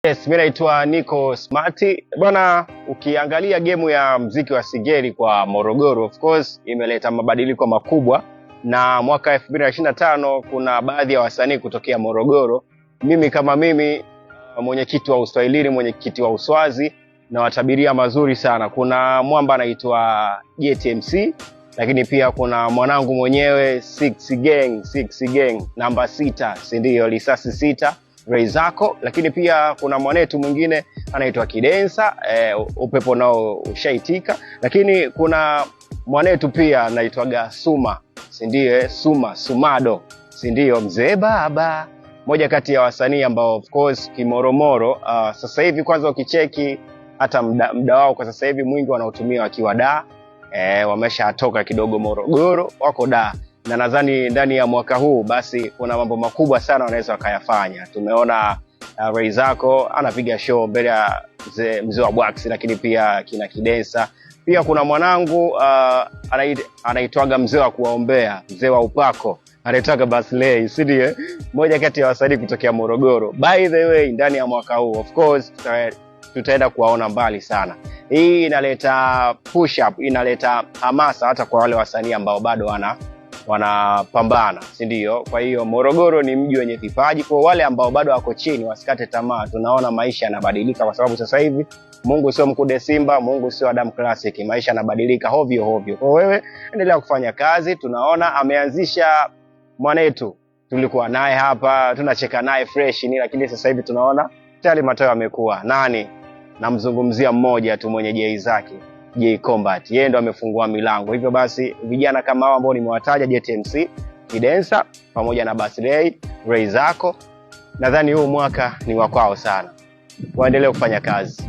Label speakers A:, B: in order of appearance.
A: Yes, mimi naitwa Nico Smarty. Bwana, ukiangalia game ya mziki wa Singeli kwa Morogoro, of course imeleta mabadiliko makubwa, na mwaka 2025 kuna baadhi ya wasanii kutokea Morogoro. Mimi kama mimi mwenyekiti wa Uswahilini, mwenyekiti wa Uswazi, na watabiria mazuri sana. Kuna mwamba anaitwa JTMC, lakini pia kuna mwanangu mwenyewe Six Gang namba 6, si ndio, risasi 6 Ray Zako, lakini pia kuna mwanetu mwingine anaitwa Kidensa, upepo nao ushaitika, lakini kuna mwanetu pia anaitwa Suma, si ndio, Sumado, si ndio, mzee baba, moja kati ya wasanii ambao of course kimoromoro sasa hivi kwanza ukicheki hata muda wao kwa sasa hivi mwingi wanaotumia wakiwa da, wameshatoka kidogo Morogoro wako da, na nadhani ndani ya mwaka huu basi kuna mambo makubwa sana wanaweza wakayafanya. Tumeona Ray Zako anapiga show mbele ya mzee wa Bwax, lakini pia kina Kidensa, pia kuna mwanangu anaitwaga mzee wa kuwaombea, mzee wa upako anaitwaga Basley, si ndio, moja kati ya wasanii kutokea Morogoro. By the way, ndani ya mwaka huu of course tutaenda kuwaona mbali sana. Hii inaleta push up, inaleta hamasa hata kwa wale wasanii ambao bado wanapambana, si ndio? Kwa hiyo Morogoro ni mji wenye vipaji, kwa wale ambao bado wako chini wasikate tamaa. Tunaona maisha yanabadilika, kwa sababu sasa hivi Mungu sio Mkude Simba, Mungu sio Adam Classic, maisha yanabadilika hovyo. Kwa wewe endelea kufanya kazi. Tunaona ameanzisha mwanetu, tulikuwa naye hapa tunacheka naye fresh ni, lakini sasa hivi tunaona tayari matao yamekuwa nani. Namzungumzia mmoja tu mwenye jei zake, J Combat, yeye ndo amefungua milango. Hivyo basi vijana kama hao ambao nimewataja, JTMC, Kidensa pamoja na Basley, Ray Zako, nadhani huu mwaka ni wa kwao sana. Waendelee kufanya kazi.